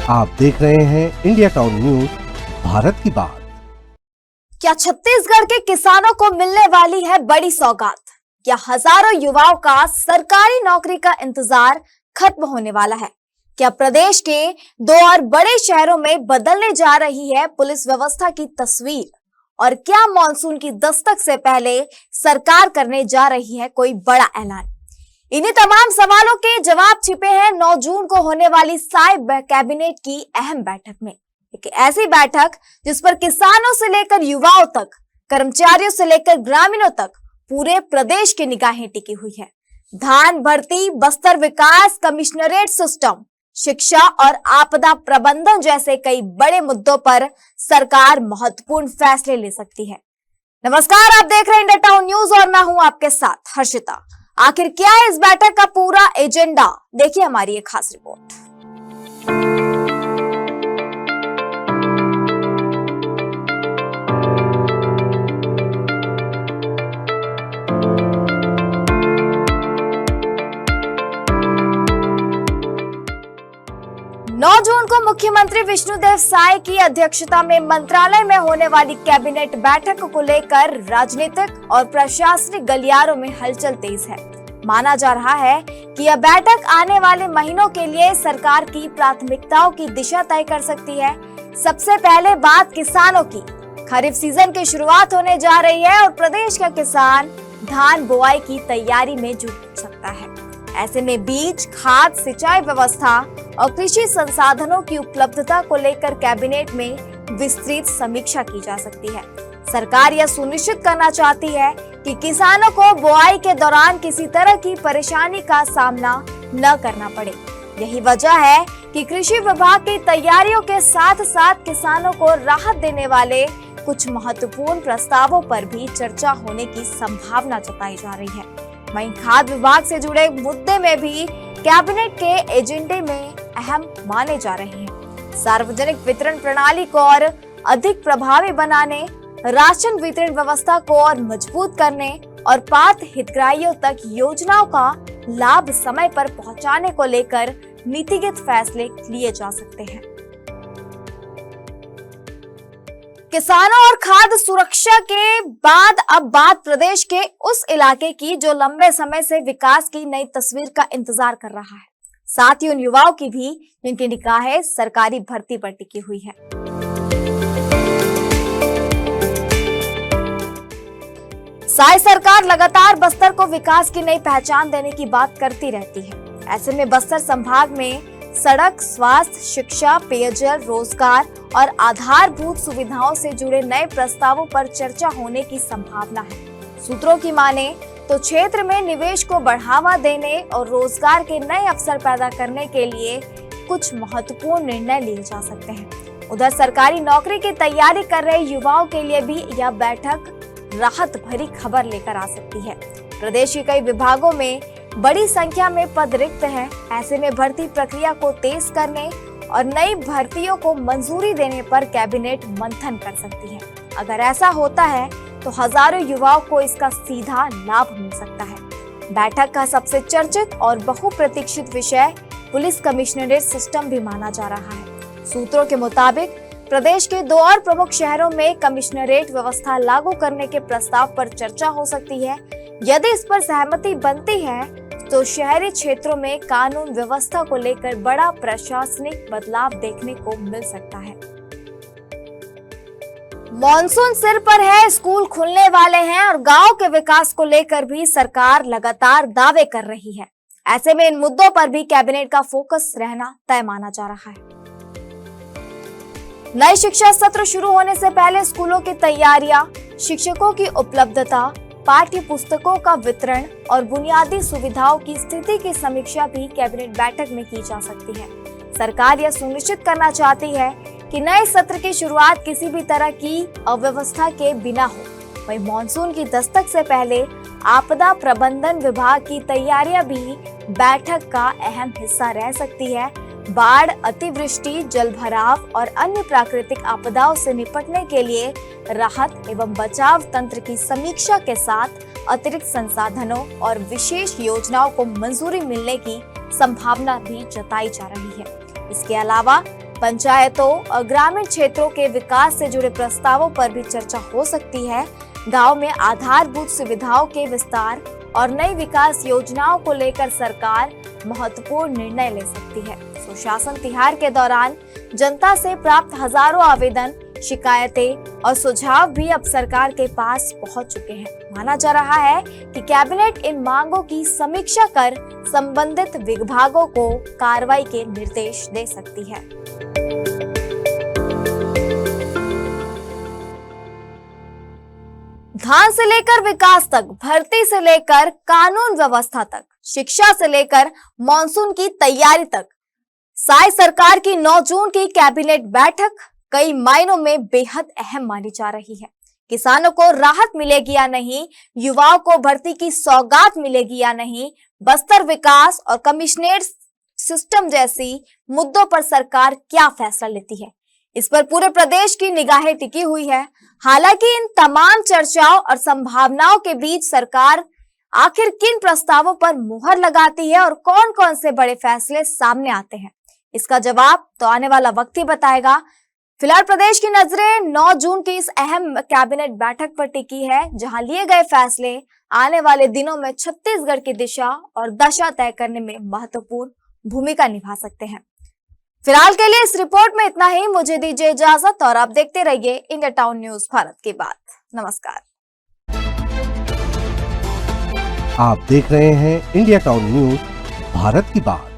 आप देख रहे हैं इंडिया टाउन न्यूज, भारत की बात। क्या छत्तीसगढ़ के किसानों को मिलने वाली है बड़ी सौगात? क्या हजारों युवाओं का सरकारी नौकरी का इंतजार खत्म होने वाला है? क्या प्रदेश के दो और बड़े शहरों में बदलने जा रही है पुलिस व्यवस्था की तस्वीर? और क्या मॉनसून की दस्तक से पहले सरकार करने जा रही है कोई बड़ा ऐलान? इन्हीं तमाम सवालों के जवाब छिपे हैं 9 जून को होने वाली साय कैबिनेट की अहम बैठक में। एक ऐसी बैठक जिस पर किसानों से लेकर युवाओं तक, कर्मचारियों से लेकर ग्रामीणों तक पूरे प्रदेश की निगाहें टिकी हुई है। धान भर्ती, बस्तर विकास, कमिश्नरेट सिस्टम, शिक्षा और आपदा प्रबंधन जैसे कई बड़े मुद्दों पर सरकार महत्वपूर्ण फैसले ले सकती है। नमस्कार, आप देख रहे हैं इंडिया टाउन न्यूज और मैं हूं आपके साथ हर्षिता। आखिर क्या है इस बैठक का पूरा एजेंडा? देखिए हमारी एक खास रिपोर्ट। 9 जून को मुख्यमंत्री विष्णुदेव साय की अध्यक्षता में मंत्रालय में होने वाली कैबिनेट बैठक को लेकर राजनीतिक और प्रशासनिक गलियारों में हलचल तेज है। माना जा रहा है कि यह बैठक आने वाले महीनों के लिए सरकार की प्राथमिकताओं की दिशा तय कर सकती है। सबसे पहले बात किसानों की। खरीफ सीजन की शुरुआत होने जा रही है और प्रदेश का किसान धान बुआई की तैयारी में जुट सकता है। ऐसे में बीज, खाद, सिंचाई व्यवस्था और कृषि संसाधनों की उपलब्धता को लेकर कैबिनेट में विस्तृत समीक्षा की जा सकती है। सरकार यह सुनिश्चित करना चाहती है कि किसानों को बुआई के दौरान किसी तरह की परेशानी का सामना न करना पड़े। यही वजह है कि कृषि विभाग की तैयारियों के साथ साथ किसानों को राहत देने वाले कुछ महत्वपूर्ण प्रस्तावों पर भी चर्चा होने की संभावना जताई जा रही है। वहीं खाद्य विभाग से जुड़े मुद्दे में भी कैबिनेट के एजेंडे में अहम माने जा रहे हैं। सार्वजनिक वितरण प्रणाली को और अधिक प्रभावी बनाने, राशन वितरण व्यवस्था को और मजबूत करने और पात्र हितग्राहियों तक योजनाओं का लाभ समय पर पहुंचाने को लेकर नीतिगत फैसले लिए जा सकते हैं। किसानों और खाद्य सुरक्षा के बाद अब बात प्रदेश के उस इलाके की जो लंबे समय से विकास की नई तस्वीर का इंतजार कर रहा है। साथ ही उन युवाओं की भी जिनकी निगाहें सरकारी भर्ती पर टिकी हुई है। साय सरकार लगातार बस्तर को विकास की नई पहचान देने की बात करती रहती है। ऐसे में बस्तर संभाग में सड़क, स्वास्थ्य, शिक्षा, पेयजल, रोजगार और आधारभूत सुविधाओं से जुड़े नए प्रस्तावों पर चर्चा होने की संभावना है। सूत्रों की माने तो क्षेत्र में निवेश को बढ़ावा देने और रोजगार के नए अवसर पैदा करने के लिए कुछ महत्वपूर्ण निर्णय लिए जा सकते हैं। उधर सरकारी नौकरी की तैयारी कर रहे युवाओं के लिए भी यह बैठक राहत भरी खबर लेकर आ सकती है। प्रदेश के कई विभागों में बड़ी संख्या में पद रिक्त हैं। ऐसे में भर्ती प्रक्रिया को तेज करने और नई भर्तियों को मंजूरी देने पर कैबिनेट मंथन कर सकती है। अगर ऐसा होता है तो हजारों युवाओं को इसका सीधा लाभ मिल सकता है। बैठक का सबसे चर्चित और बहुप्रतीक्षित विषय पुलिस कमिश्नरेट सिस्टम भी माना जा रहा है। सूत्रों के मुताबिक प्रदेश के 2 और प्रमुख शहरों में कमिश्नरेट व्यवस्था लागू करने के प्रस्ताव पर चर्चा हो सकती है। यदि इस पर सहमति बनती है तो शहरी क्षेत्रों में कानून व्यवस्था को लेकर बड़ा प्रशासनिक बदलाव देखने को मिल सकता है। मॉनसून सिर पर है, स्कूल खुलने वाले हैं और गांव के विकास को लेकर भी सरकार लगातार दावे कर रही है। ऐसे में इन मुद्दों पर भी कैबिनेट का फोकस रहना तय माना जा रहा है। नए शिक्षा सत्र शुरू होने से पहले स्कूलों की तैयारियां, शिक्षकों की उपलब्धता, पाठ्य पुस्तकों का वितरण और बुनियादी सुविधाओं की स्थिति की समीक्षा भी कैबिनेट बैठक में की जा सकती है। सरकार यह सुनिश्चित करना चाहती है कि नए सत्र की शुरुआत किसी भी तरह की अव्यवस्था के बिना हो। वहीं मॉनसून की दस्तक से पहले आपदा प्रबंधन विभाग की तैयारियां भी बैठक का अहम हिस्सा रह सकती है। बाढ़, अतिवृष्टि, जलभराव और अन्य प्राकृतिक आपदाओं से निपटने के लिए राहत एवं बचाव तंत्र की समीक्षा के साथ अतिरिक्त संसाधनों और विशेष योजनाओं को मंजूरी मिलने की संभावना भी जताई जा रही है। इसके अलावा पंचायतों और ग्रामीण क्षेत्रों के विकास से जुड़े प्रस्तावों पर भी चर्चा हो सकती है। गांव में आधारभूत सुविधाओं के विस्तार और नई विकास योजनाओं को लेकर सरकार महत्वपूर्ण निर्णय ले सकती है। सुशासन तिहार के दौरान जनता से प्राप्त हजारों आवेदन, शिकायतें और सुझाव भी अब सरकार के पास पहुंच चुके हैं। माना जा रहा है कि कैबिनेट इन मांगों की समीक्षा कर संबंधित विभागों को कार्रवाई के निर्देश दे सकती है। धान से लेकर विकास तक, भर्ती से लेकर कानून व्यवस्था तक, शिक्षा से लेकर मॉनसून की तैयारी तक, साई सरकार की 9 जून की कैबिनेट बैठक कई मायनों में बेहद अहम मानी जा रही है। किसानों को राहत मिलेगी या नहीं, युवाओं को भर्ती की सौगात मिलेगी या नहीं, बस्तर विकास और कमिश्नरेट सिस्टम जैसी मुद्दों पर सरकार क्या फैसला लेती है, इस पर पूरे प्रदेश की निगाहें टिकी हुई है। हालांकि इन तमाम चर्चाओं और संभावनाओं के बीच सरकार आखिर किन प्रस्तावों पर मुहर लगाती है और कौन कौन से बड़े फैसले सामने आते हैं, इसका जवाब तो आने वाला वक्त ही बताएगा। फिलहाल प्रदेश की नजरें 9 जून की इस अहम कैबिनेट बैठक पर टिकी है, जहां लिए गए फैसले आने वाले दिनों में छत्तीसगढ़ की दिशा और दशा तय करने में महत्वपूर्ण भूमिका निभा सकते हैं। फिलहाल के लिए इस रिपोर्ट में इतना ही। मुझे दीजिए इजाजत और आप देखते रहिए इंडिया टाउन न्यूज भारत की बात। नमस्कार। आप देख रहे हैं इंडिया टाउन न्यूज भारत की बात।